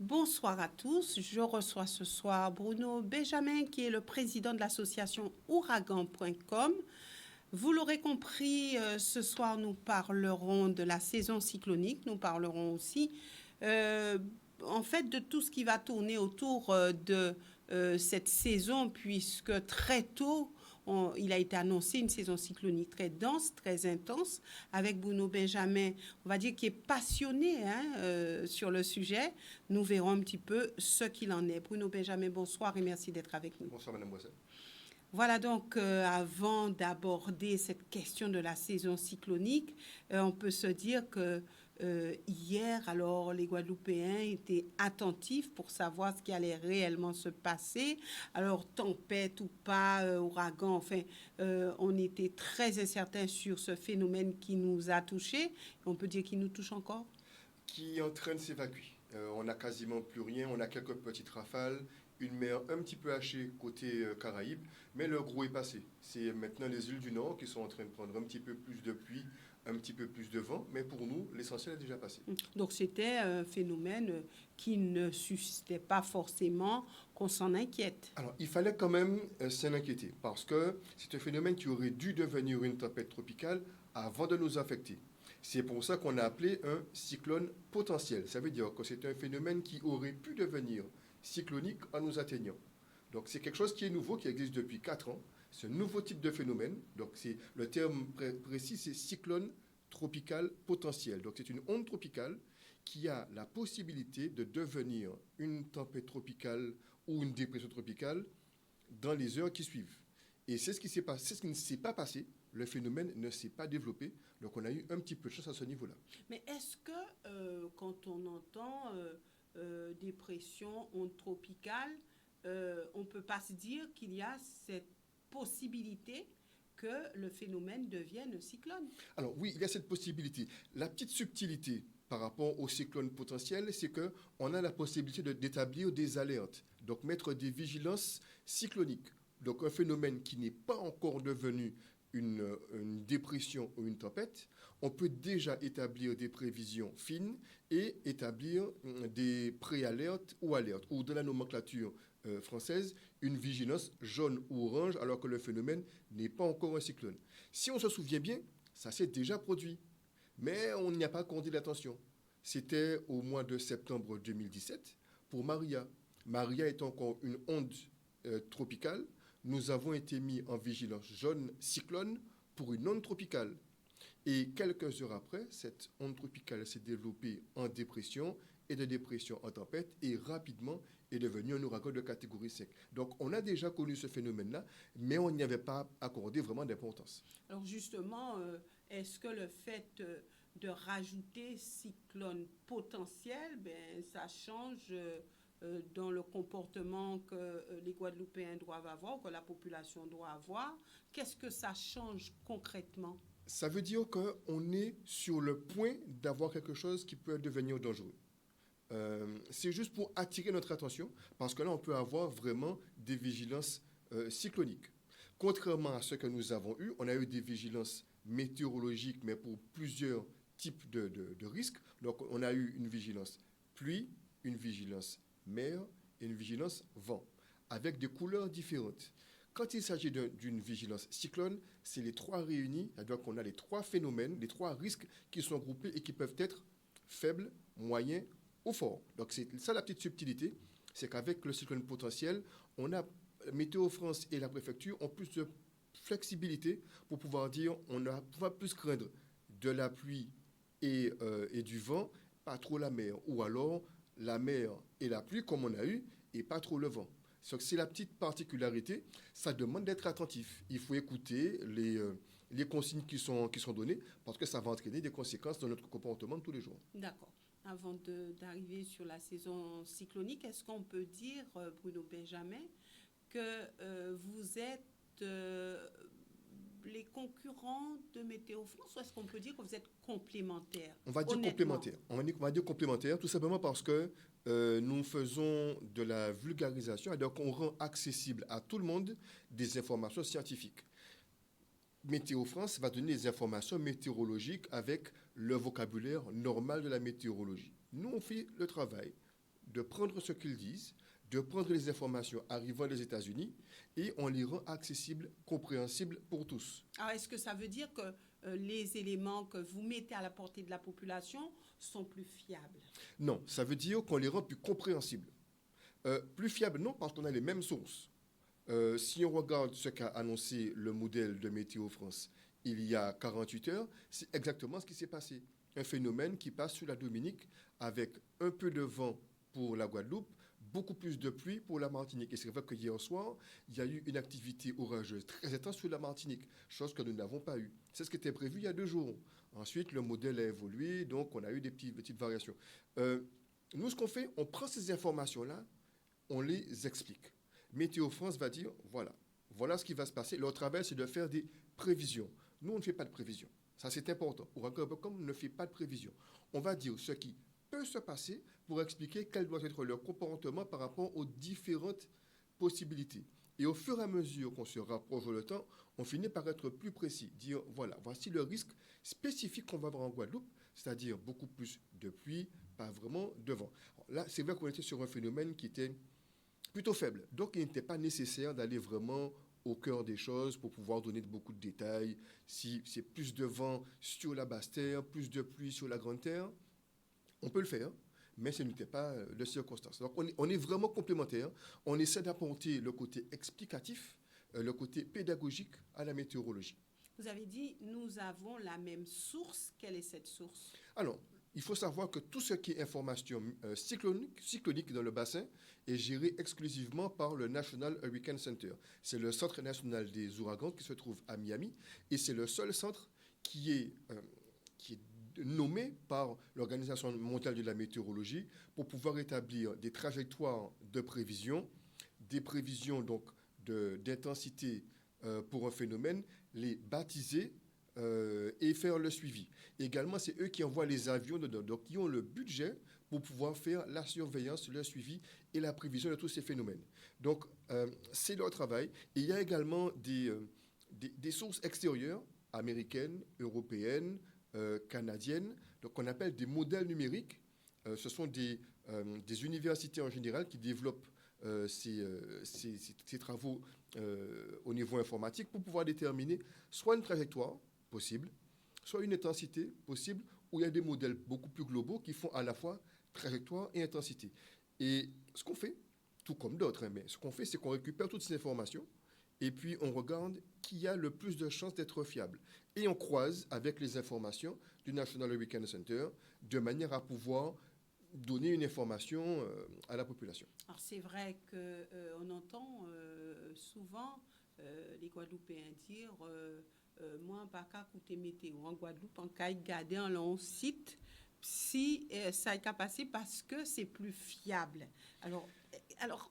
Bonsoir à tous. Je reçois ce soir Bruno Benjamin, qui est le président de l'association ouragan.com. Vous l'aurez compris, ce soir, nous parlerons de la saison cyclonique. Nous parlerons aussi, euh, en fait, de tout ce qui va tourner autour de cette saison, puisque très tôt, il a été annoncé une saison cyclonique très dense, très intense, avec Bruno Benjamin, on va dire, qui est passionné sur le sujet. Nous verrons un petit peu ce qu'il en est. Bruno Benjamin, bonsoir et merci d'être avec nous. Bonsoir, Madame Boisset. Voilà donc, avant d'aborder cette question de la saison cyclonique, on peut se dire que hier, alors, les Guadeloupéens étaient attentifs pour savoir ce qui allait réellement se passer. Alors, tempête ou pas, ouragan, enfin, on était très incertain sur ce phénomène qui nous a touchés. On peut dire qu'il nous touche encore. Qui est en train de s'évacuer. On n'a quasiment plus rien, on a quelques petites rafales, une mer un petit peu hachée côté Caraïbes, mais le gros est passé. C'est maintenant les îles du Nord qui sont en train de prendre un petit peu plus de pluie, un petit peu plus de vent, mais pour nous, l'essentiel est déjà passé. Donc c'était un phénomène qui ne suscitait pas forcément qu'on s'en inquiète. Alors, il fallait quand même s'en inquiéter, parce que c'est un phénomène qui aurait dû devenir une tempête tropicale avant de nous affecter. C'est pour ça qu'on a appelé un cyclone potentiel. Ça veut dire que c'est un phénomène qui aurait pu devenir cyclonique en nous atteignant. Donc c'est quelque chose qui est nouveau, qui existe depuis 4 ans. C'est un nouveau type de phénomène. Donc c'est le terme précis, c'est cyclone tropical potentiel. Donc c'est une onde tropicale qui a la possibilité de devenir une tempête tropicale ou une dépression tropicale dans les heures qui suivent. Et c'est ce qui s'est passé, c'est ce qui ne s'est pas passé. Le phénomène ne s'est pas développé. Donc on a eu un petit peu de chance à ce niveau-là. Mais est-ce que quand on entend dépression, onde tropicale, on ne peut pas se dire qu'il y a cette possibilité que le phénomène devienne un cyclone? Alors oui, il y a cette possibilité. La petite subtilité par rapport au cyclone potentiel, c'est qu'on a la possibilité d'établir des alertes, donc mettre des vigilances cycloniques. Donc un phénomène qui n'est pas encore devenu une dépression ou une tempête, on peut déjà établir des prévisions fines et établir des préalertes ou alertes, ou de la nomenclature française, une vigilance jaune ou orange, alors que le phénomène n'est pas encore un cyclone. Si on se souvient bien, ça s'est déjà produit, mais on n'y a pas accordé d'attention. C'était au mois de septembre 2017 pour Maria. Maria est encore une onde tropicale. Nous avons été mis en vigilance jaune cyclone pour une onde tropicale. Et quelques heures après, cette onde tropicale s'est développée en dépression et de dépression en tempête et rapidement est devenue un ouragan de catégorie 5. Donc on a déjà connu ce phénomène-là, mais on n'y avait pas accordé vraiment d'importance. Alors justement, est-ce que le fait de rajouter cyclone potentiel, ben, ça change dans le comportement que les Guadeloupéens doivent avoir, que la population doit avoir? Qu'est-ce que ça change concrètement? Ça veut dire qu'on est sur le point d'avoir quelque chose qui peut devenir dangereux. C'est juste pour attirer notre attention, parce que là, on peut avoir vraiment des vigilances cycloniques. Contrairement à ce que nous avons eu, on a eu des vigilances météorologiques, mais pour plusieurs types de risques. Donc, on a eu une vigilance pluie, une vigilance mer et une vigilance vent, avec des couleurs différentes. Quand il s'agit d'une vigilance cyclone, c'est les trois réunis, c'est-à-dire qu'on a les trois phénomènes, les trois risques qui sont groupés et qui peuvent être faibles, moyens ou forts. Donc c'est ça la petite subtilité, c'est qu'avec le cyclone potentiel, on a Météo France et la préfecture ont plus de flexibilité pour pouvoir dire on va plus craindre de la pluie et du vent, pas trop la mer, ou alors la mer et la pluie comme on a eu, et pas trop le vent. C'est la petite particularité, ça demande d'être attentif. Il faut écouter les consignes qui sont données parce que ça va entraîner des conséquences dans notre comportement de tous les jours. D'accord. Avant d'arriver sur la saison cyclonique, est-ce qu'on peut dire, Bruno Benjamin, que vous êtes les concurrents de Météo France, ou est-ce qu'on peut dire que vous êtes complémentaires? On va dire complémentaire. On va dire complémentaire tout simplement parce que nous faisons de la vulgarisation, c'est-à-dire qu'on rend accessible à tout le monde des informations scientifiques. Météo France va donner des informations météorologiques avec le vocabulaire normal de la météorologie. Nous, on fait le travail de prendre ce qu'ils disent, de prendre les informations arrivant des États-Unis et on les rend accessibles, compréhensibles pour tous. Alors, est-ce que ça veut dire que les éléments que vous mettez à la portée de la population sont plus fiables? Non, ça veut dire qu'on les rend plus compréhensibles. Plus fiables, non, parce qu'on a les mêmes sources. Si on regarde ce qu'a annoncé le modèle de Météo France il y a 48 heures, c'est exactement ce qui s'est passé. Un phénomène qui passe sur la Dominique avec un peu de vent pour la Guadeloupe, beaucoup plus de pluie pour la Martinique. Et c'est vrai que hier soir, il y a eu une activité orageuse très intense sur la Martinique, chose que nous n'avons pas eue. C'est ce qui était prévu il y a 2 jours. Ensuite, le modèle a évolué, donc on a eu des petites variations. Nous, ce qu'on fait, on prend ces informations-là, on les explique. Météo France va dire, voilà ce qui va se passer. Leur travail, c'est de faire des prévisions. Nous, on ne fait pas de prévisions. Ça, c'est important. Ouragan.com ne fait pas de prévisions. On va dire ce qui peut se passer pour expliquer quel doit être leur comportement par rapport aux différentes possibilités. Et au fur et à mesure qu'on se rapproche le temps, on finit par être plus précis. Dire, voici le risque spécifique qu'on va avoir en Guadeloupe, c'est-à-dire beaucoup plus de pluie, pas vraiment de vent. Alors là, c'est vrai qu'on était sur un phénomène qui était plutôt faible. Donc, il n'était pas nécessaire d'aller vraiment au cœur des choses pour pouvoir donner beaucoup de détails. Si c'est plus de vent sur la basse terre, plus de pluie sur la grande terre, on peut le faire, mais ce n'était pas de circonstance. Donc, on est vraiment complémentaires. On essaie d'apporter le côté explicatif, le côté pédagogique à la météorologie. Vous avez dit, nous avons la même source. Quelle est cette source? Alors, il faut savoir que tout ce qui est information cyclonique dans le bassin est géré exclusivement par le National Hurricane Center. C'est le centre national des ouragans qui se trouve à Miami et c'est le seul centre qui est nommé par l'Organisation mondiale de la météorologie pour pouvoir établir des trajectoires de prévision, des prévisions donc d'intensité pour un phénomène, les baptiser et faire le suivi. Également, c'est eux qui envoient les avions, donc qui ont le budget pour pouvoir faire la surveillance, le suivi et la prévision de tous ces phénomènes. Donc, c'est leur travail. Et il y a également des sources extérieures, américaines, européennes, canadiennes, donc qu'on appelle des modèles numériques. Ce sont des universités en général qui développent ces travaux au niveau informatique pour pouvoir déterminer soit une trajectoire possible, soit une intensité possible, où il y a des modèles beaucoup plus globaux qui font à la fois trajectoire et intensité. Et ce qu'on fait, tout comme d'autres, mais ce qu'on fait, c'est qu'on récupère toutes ces informations et puis on regarde qui a le plus de chances d'être fiable. Et on croise avec les informations du National Hurricane Center de manière à pouvoir donner une information à la population. Alors, c'est vrai qu'on entend souvent les Guadeloupéens dire moi, pas qu'à écouter météo en Guadeloupe, en qu'à garder un long site si ça est passé parce que c'est plus fiable. Alors,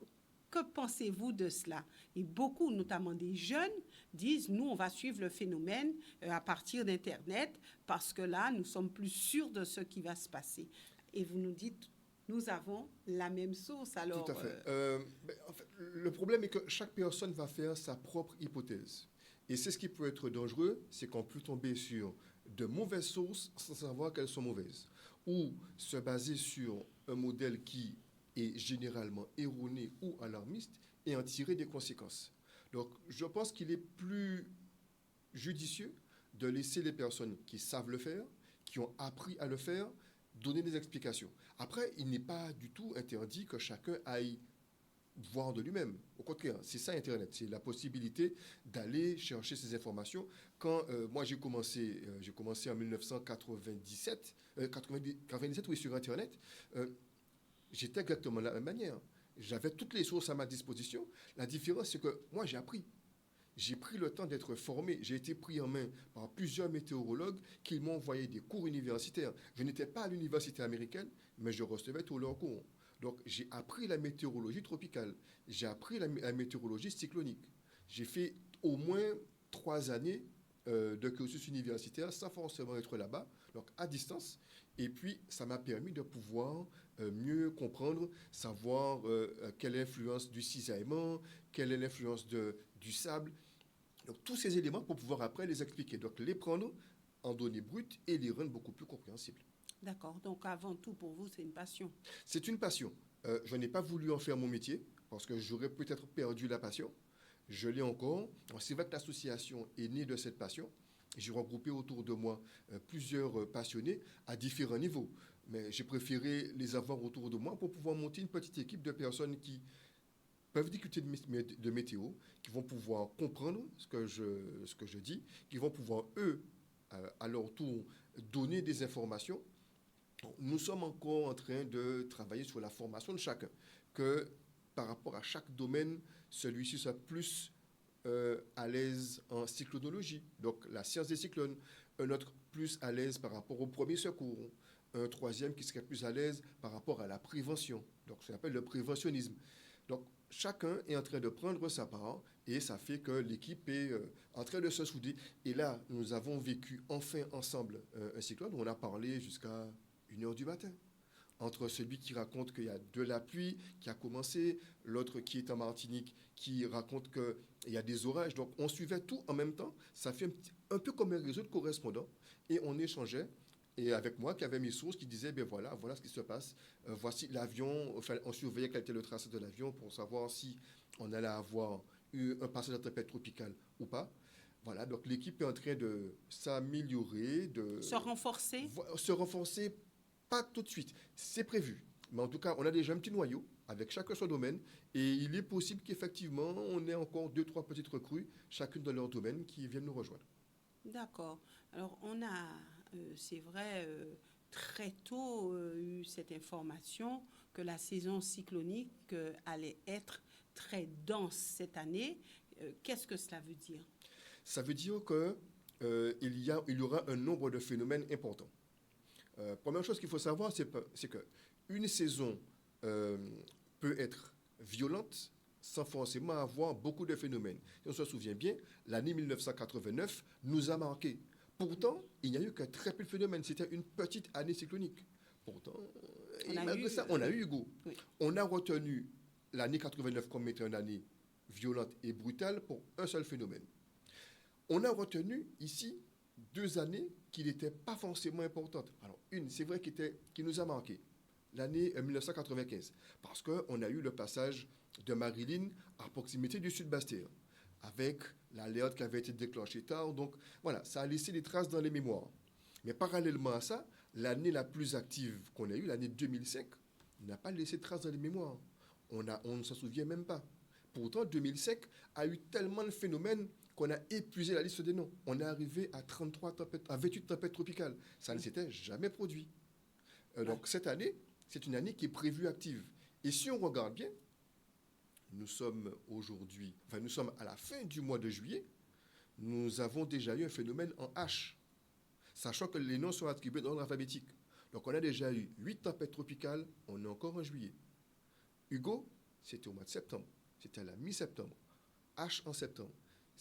que pensez-vous de cela? Et beaucoup, notamment des jeunes, disent, nous, on va suivre le phénomène à partir d'Internet parce que là, nous sommes plus sûrs de ce qui va se passer. Et vous nous dites, nous avons la même source. Alors, tout à fait. En fait, le problème est que chaque personne va faire sa propre hypothèse. Et c'est ce qui peut être dangereux, c'est qu'on peut tomber sur de mauvaises sources sans savoir qu'elles sont mauvaises. Ou se baser sur un modèle qui est généralement erroné ou alarmiste et en tirer des conséquences. Donc, je pense qu'il est plus judicieux de laisser les personnes qui savent le faire, qui ont appris à le faire, donner des explications. Après, il n'est pas du tout interdit que chacun aille voir de lui-même. Au contraire, c'est ça Internet, c'est la possibilité d'aller chercher ces informations. Quand moi j'ai commencé en 1997, 97 oui, sur Internet, j'étais exactement de la même manière. J'avais toutes les sources à ma disposition. La différence, c'est que moi j'ai appris. J'ai pris le temps d'être formé. J'ai été pris en main par plusieurs météorologues qui m'ont envoyé des cours universitaires. Je n'étais pas à l'université américaine, mais je recevais tous leurs cours. Donc, j'ai appris la météorologie tropicale. J'ai appris la météorologie cyclonique. J'ai fait au moins 3 années de cursus universitaire sans forcément être là-bas, donc à distance. Et puis, ça m'a permis de pouvoir mieux comprendre, savoir quelle est l'influence du cisaillement, quelle est l'influence du sable. Donc, tous ces éléments pour pouvoir après les expliquer. Donc, les prendre en données brutes et les rendre beaucoup plus compréhensibles. D'accord. Donc, avant tout, pour vous, c'est une passion. C'est une passion. Je n'ai pas voulu en faire mon métier parce que j'aurais peut-être perdu la passion. Je l'ai encore. Alors, c'est vrai que l'association est née de cette passion. J'ai regroupé autour de moi plusieurs passionnés à différents niveaux. Mais j'ai préféré les avoir autour de moi pour pouvoir monter une petite équipe de personnes qui peuvent discuter de météo, qui vont pouvoir comprendre ce que je dis, qui vont pouvoir, eux, à leur tour, donner des informations. Nous sommes encore en train de travailler sur la formation de chacun, que par rapport à chaque domaine, celui-ci soit plus à l'aise en cyclonologie, donc la science des cyclones, un autre plus à l'aise par rapport au premier secours, un troisième qui serait plus à l'aise par rapport à la prévention, donc ce qu'on appelle le préventionnisme. Donc chacun est en train de prendre sa part et ça fait que l'équipe est en train de se souder. Et là, nous avons vécu enfin ensemble un cyclone où on a parlé jusqu'à 1 heure du matin entre celui qui raconte qu'il y a de la pluie qui a commencé, l'autre qui est en Martinique qui raconte qu'il y a des orages. Donc on suivait tout en même temps. Ça fait un peu comme un réseau de correspondants et on échangeait. Et avec moi, qui avait mes sources, qui disaient, ben voilà, voilà ce qui se passe. Voici l'avion. Enfin, on surveillait quel était le tracé de l'avion pour savoir si on allait avoir eu un passage de tempête tropicale ou pas. Voilà, donc l'équipe est en train de s'améliorer, Se renforcer. se renforcer, pas tout de suite, c'est prévu. Mais en tout cas, on a déjà un petit noyau avec chacun son domaine et il est possible qu'effectivement, on ait encore 2, 3 petites recrues, chacune dans leur domaine, qui viennent nous rejoindre. D'accord. Alors, on a, c'est vrai, très tôt eu cette information que la saison cyclonique allait être très dense cette année. Qu'est-ce que cela veut dire? Ça veut dire que il y aura un nombre de phénomènes importants. Première chose qu'il faut savoir, c'est que une saison euh, peut être violente sans forcément avoir beaucoup de phénomènes. Si on se souvient bien, l'année 1989 nous a marqué. Pourtant, il n'y a eu que très peu de phénomènes. C'était une petite année cyclonique. Pourtant, et malgré ça, on a eu Hugo. Oui. On a retenu l'année 89 comme étant une année violente et brutale pour un seul phénomène. On a retenu ici 2 années qui n'étaient pas forcément importantes. Alors, une, c'est vrai, qui nous a marqué, l'année 1995, parce qu'on a eu le passage de Marilyn à proximité du Sud-Bastère, avec l'alerte qui avait été déclenchée tard. Donc, voilà, ça a laissé des traces dans les mémoires. Mais parallèlement à ça, l'année la plus active qu'on a eue, l'année 2005, n'a pas laissé de traces dans les mémoires. On ne s'en souvient même pas. Pourtant, 2005 a eu tellement de phénomènes qu'on a épuisé la liste des noms. On est arrivé à 33 tempêtes, à 28 tempêtes tropicales. Ça ne s'était jamais produit. Donc cette année, c'est une année qui est prévue active. Et si on regarde bien, nous sommes aujourd'hui, enfin nous sommes à la fin du mois de juillet, nous avons déjà eu un phénomène en H, sachant que les noms sont attribués dans l'ordre alphabétique. Donc on a déjà eu 8 tempêtes tropicales, on est encore en juillet. Hugo, c'était au mois de septembre, c'était à la mi-septembre. H en septembre.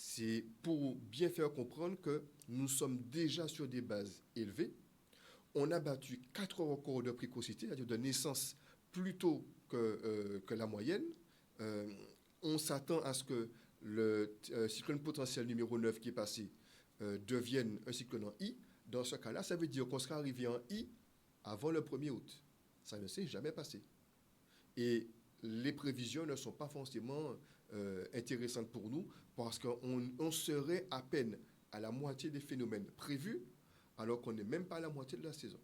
C'est pour bien faire comprendre que nous sommes déjà sur des bases élevées. On a battu 4 records de précocité, c'est-à-dire de naissance plus tôt que la moyenne. Euh, on s'attend à ce que le cyclone potentiel numéro 9 qui est passé devienne un cyclone en I. Dans ce cas-là, ça veut dire qu'on sera arrivé en I avant le 1er août. Ça ne s'est jamais passé. Et les prévisions ne sont pas forcément intéressantes pour nous parce qu'on serait à peine à la moitié des phénomènes prévus alors qu'on n'est même pas à la moitié de la saison.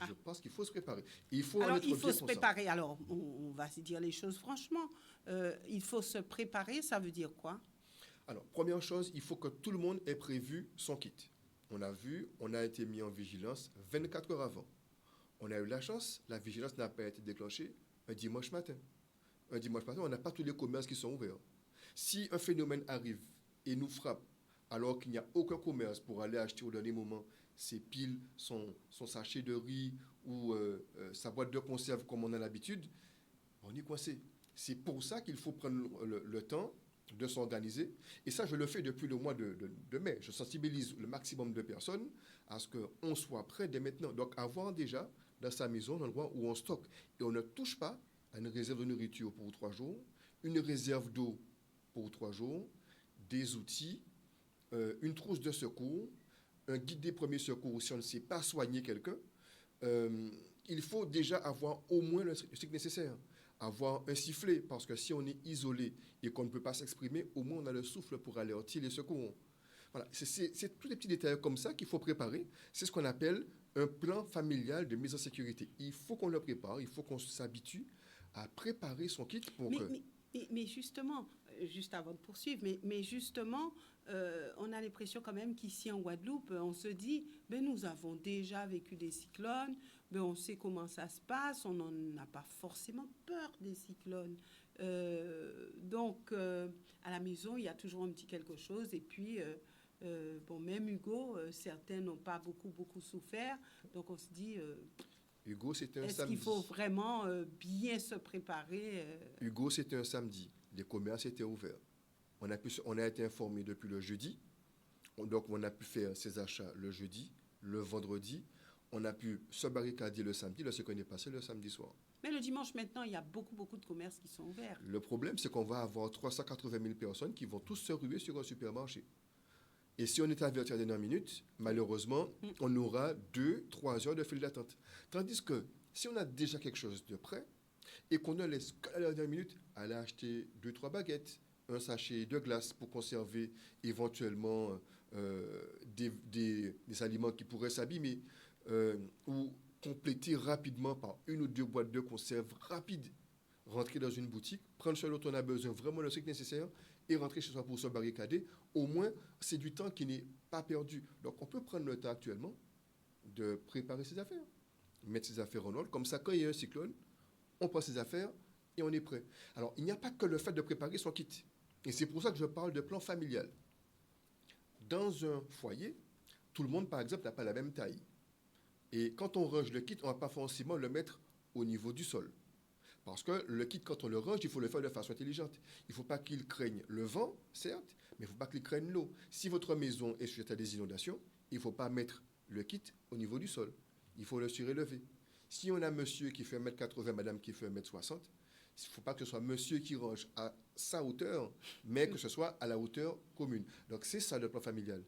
Je pense qu'il faut se préparer. Il faut Alors, en être il faut bien se conscient. préparer. Alors, on va se dire les choses franchement. Il faut se préparer, ça veut dire quoi? Alors, première chose, il faut que tout le monde ait prévu son kit. On a vu, on a été mis en vigilance 24 heures avant. On a eu la chance, la vigilance n'a pas été déclenchée un dimanche matin. Un dimanche matin, on n'a pas tous les commerces qui sont ouverts. Si un phénomène arrive et nous frappe, alors qu'il n'y a aucun commerce pour aller acheter au dernier moment ses piles, son sachet de riz ou sa boîte de conserve comme on a l'habitude, on est coincé. C'est pour ça qu'il faut prendre le temps de s'organiser. Et ça, je le fais depuis le mois de mai. Je sensibilise le maximum de personnes à ce qu'on soit prêt dès maintenant. Donc, avoir déjà dans sa maison un endroit où on stocke. Et on ne touche pas à une réserve de nourriture pour 3 jours, une réserve d'eau pour 3 jours, des outils, une trousse de secours, un guide des premiers secours si on ne sait pas soigner quelqu'un. il faut déjà avoir au moins le strict nécessaire, avoir un sifflet, parce que si on est isolé et qu'on ne peut pas s'exprimer, au moins on a le souffle pour alerter les secours. Voilà, c'est tous les petits détails comme ça qu'il faut préparer. C'est ce qu'on appelle un plan familial de mise en sécurité. Il faut qu'on le prépare, il faut qu'on s'habitue à préparer son kit pour que... Mais justement, juste avant de poursuivre, mais justement, on a l'impression quand même qu'ici en Guadeloupe, on se dit, ben nous avons déjà vécu des cyclones, ben on sait comment ça se passe, on n'en a pas forcément peur des cyclones. Donc, à la maison, il y a toujours un petit quelque chose, et puis... bon, même Hugo, certains n'ont pas beaucoup souffert. Donc, on se dit, Hugo, c'était un est-ce samedi. qu'il faut vraiment bien se préparer Hugo, c'était un samedi. Les commerces étaient ouverts. On a été informés depuis le jeudi. Donc, on a pu faire ses achats le jeudi, le vendredi. On a pu se barricader le samedi, ce qu'on est passé le samedi soir. Mais le dimanche, maintenant, il y a beaucoup de commerces qui sont ouverts. Le problème, c'est qu'on va avoir 380 000 personnes qui vont tous se ruer sur un supermarché. Et si on est averti à la dernière minute, malheureusement, on aura 2-3 heures de file d'attente. Tandis que si on a déjà quelque chose de prêt et qu'on ne laisse qu'à la dernière minute, aller acheter 2-3 baguettes, un sachet de glace pour conserver éventuellement des aliments qui pourraient s'abîmer, ou compléter rapidement par 1 ou 2 boîtes de conserve rapides, rentrer dans une boutique, prendre ce dont on a besoin, vraiment le strict nécessaire, et rentrer chez soi pour se barricader, au moins, c'est du temps qui n'est pas perdu. Donc, on peut prendre le temps actuellement de préparer ses affaires, mettre ses affaires en ordre. Comme ça, quand il y a un cyclone, on prend ses affaires et on est prêt. Alors, il n'y a pas que le fait de préparer son kit. Et c'est pour ça que je parle de plan familial. Dans un foyer, tout le monde, par exemple, n'a pas la même taille. Et quand on range le kit, on ne va pas forcément le mettre au niveau du sol. Parce que le kit, quand on le range, il faut le faire de façon intelligente. Il ne faut pas qu'il craigne le vent, certes, mais il ne faut pas qu'il craigne l'eau. Si votre maison est sujette à des inondations, il ne faut pas mettre le kit au niveau du sol. Il faut le surélever. Si on a monsieur qui fait 1m80, madame qui fait 1m60, il ne faut pas que ce soit monsieur qui range à sa hauteur, mais que ce soit à la hauteur commune. Donc c'est ça le plan familial.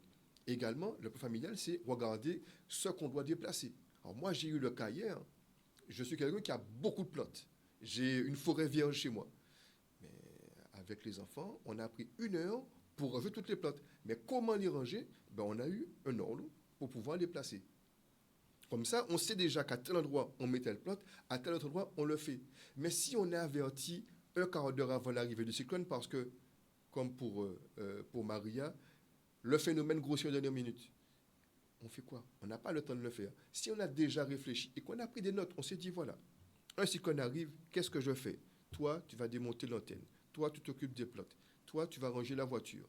Également, le plan familial, c'est regarder ce qu'on doit déplacer. Alors moi, j'ai eu le cas hier. Je suis quelqu'un qui a beaucoup de plantes. J'ai une forêt vierge chez moi. Mais avec les enfants, on a pris 1 heure pour ranger toutes les plantes. Mais comment les ranger? On a eu un ordre pour pouvoir les placer. Comme ça, on sait déjà qu'à tel endroit, on met telle plante, à tel autre endroit, on le fait. Mais si on est averti un quart d'heure avant l'arrivée du cyclone, parce que, comme pour Maria, le phénomène grossit en dernière minute, on fait quoi? On n'a pas le temps de le faire. Si on a déjà réfléchi et qu'on a pris des notes, on s'est dit, voilà, un cyclone arrive, qu'est-ce que je fais? Toi, tu vas démonter l'antenne. Toi, tu t'occupes des plantes. Toi, tu vas ranger la voiture.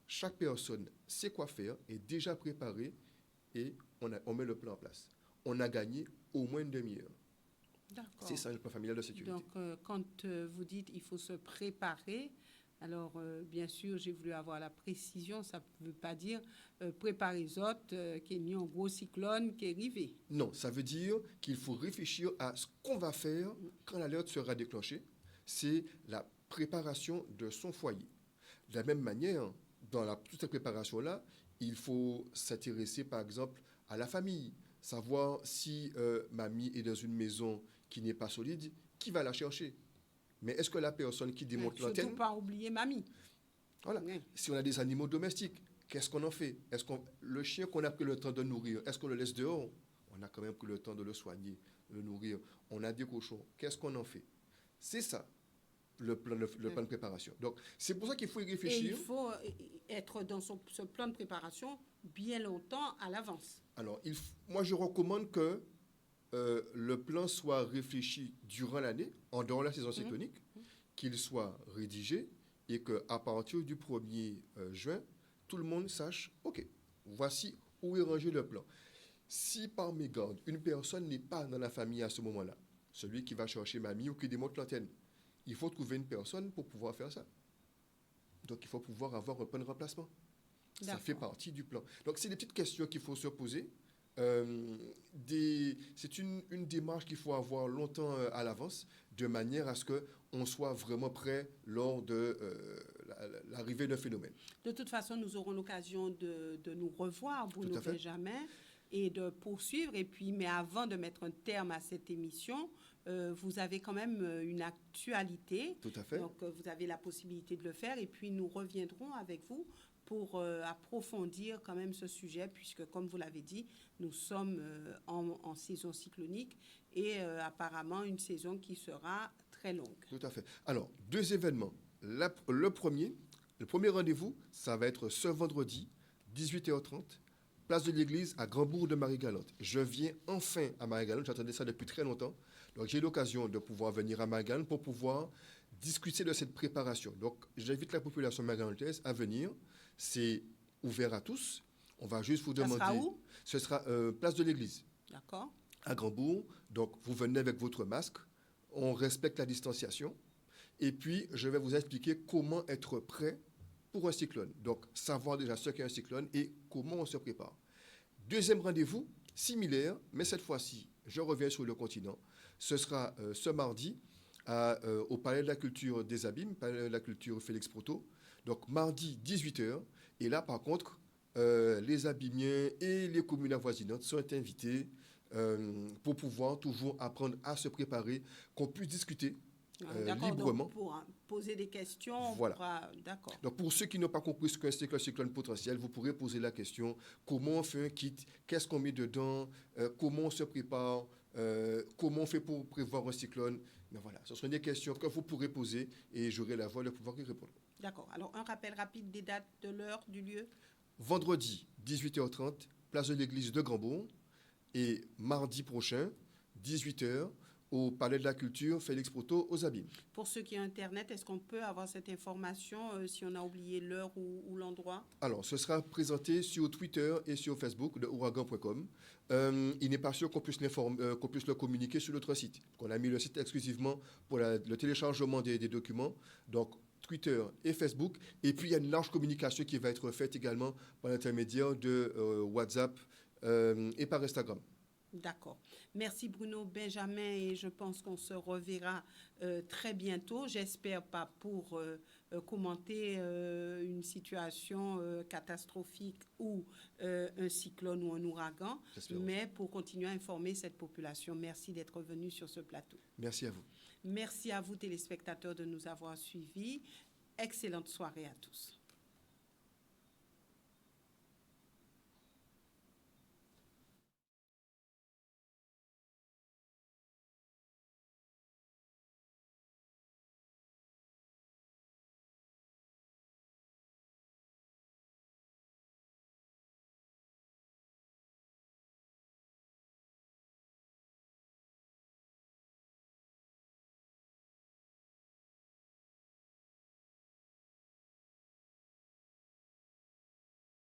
Chaque personne sait quoi faire, est déjà préparée et on met le plan en place. On a gagné au moins une demi-heure. D'accord. C'est ça le plan familial de sécurité. Donc, quand vous dites il faut se préparer, alors bien sûr, j'ai voulu avoir la précision, ça ne veut pas dire préparer les autres, qu'il y a un gros cyclone qui est arrivé. Non, ça veut dire qu'il faut réfléchir à ce qu'on va faire quand l'alerte sera déclenchée. C'est la préparation de son foyer. De la même manière, dans toute cette préparation-là, il faut s'intéresser, par exemple, à la famille. Savoir si mamie est dans une maison qui n'est pas solide, qui va la chercher? Mais est-ce que la personne qui démonte l'antenne... Surtout pas oublier mamie. Voilà. Oui. Si on a des animaux domestiques, qu'est-ce qu'on en fait? Le chien qu'on a pris le temps de nourrir, est-ce qu'on le laisse dehors? On a quand même pris le temps de le soigner, de le nourrir. On a des cochons. Qu'est-ce qu'on en fait? C'est ça, le plan de préparation. Donc, c'est pour ça qu'il faut y réfléchir. Et il faut être dans ce plan de préparation bien longtemps à l'avance. Alors, moi, je recommande que le plan soit réfléchi durant l'année, en dehors de la saison cyclonique, qu'il soit rédigé et qu'à partir du 1er juin, tout le monde sache, OK, voici où est rangé le plan. Si par mégarde, une personne n'est pas dans la famille à ce moment-là, celui qui va chercher mamie ou qui démonte l'antenne, il faut trouver une personne pour pouvoir faire ça. Donc, il faut pouvoir avoir un plan de remplacement. Ça fait partie du plan. Donc, c'est des petites questions qu'il faut se poser. C'est une démarche qu'il faut avoir longtemps à l'avance, de manière à ce qu'on soit vraiment prêt lors de l'arrivée d'un phénomène. De toute façon, nous aurons l'occasion de nous revoir, Bruno Benjamin. et de poursuivre. Et puis, mais avant de mettre un terme à cette émission, vous avez quand même une actualité. Tout à fait. Donc, vous avez la possibilité de le faire. Et puis, nous reviendrons avec vous pour approfondir quand même ce sujet, puisque, comme vous l'avez dit, nous sommes en saison cyclonique et apparemment une saison qui sera très longue. Tout à fait. Alors, 2 événements. Le premier rendez-vous, ça va être ce vendredi, 18h30, place de l'église à Grand-Bourg de Marie-Galante. Je viens enfin à Marie-Galante, j'attendais ça depuis très longtemps. Donc, j'ai l'occasion de pouvoir venir à Marie-Galante pour pouvoir discuter de cette préparation. Donc, j'invite la population marie-galantaise à venir. C'est ouvert à tous. On va juste vous demander... Ça sera où? Ce sera place de l'église. D'accord. À Grand-Bourg. Donc, vous venez avec votre masque. On respecte la distanciation. Et puis, je vais vous expliquer comment être prêt pour un cyclone. Donc, savoir déjà ce qu'est un cyclone et comment on se prépare. Deuxième rendez-vous, similaire, mais cette fois-ci, je reviens sur le continent. Ce sera ce mardi au Palais de la Culture des Abîmes, Palais de la Culture Félix Proto. Donc, mardi, 18h. Et là, par contre, les Abîmiens et les communes avoisinantes sont invités pour pouvoir toujours apprendre à se préparer, qu'on puisse discuter librement. Donc pour poser des questions, voilà. D'accord. Donc pour ceux qui n'ont pas compris ce qu'est un cyclone potentiel, vous pourrez poser la question, comment on fait un kit, qu'est-ce qu'on met dedans, comment on se prépare, comment on fait pour prévoir un cyclone. Mais voilà, ce seront des questions que vous pourrez poser et j'aurai la voix de pouvoir y répondre. D'accord. Alors un rappel rapide des dates, de l'heure, du lieu. Vendredi, 18h30, place de l'église de Grand-Bourg. Et mardi prochain, 18h, au Palais de la Culture, Félix Proto, aux Abîmes. Pour ceux qui ont Internet, est-ce qu'on peut avoir cette information si on a oublié l'heure ou l'endroit? Alors, ce sera présenté sur Twitter et sur Facebook de ouragan.com. Il n'est pas sûr qu'on puisse le communiquer sur notre site. On a mis le site exclusivement pour le téléchargement des documents. Donc, Twitter et Facebook. Et puis, il y a une large communication qui va être faite également par l'intermédiaire de WhatsApp et par Instagram. D'accord. Merci Bruno Benjamin et je pense qu'on se reverra très bientôt. J'espère pas pour commenter une situation catastrophique ou un cyclone ou un ouragan, mais pour continuer à informer cette population. Merci d'être venu sur ce plateau. Merci à vous. Merci à vous téléspectateurs de nous avoir suivis. Excellente soirée à tous.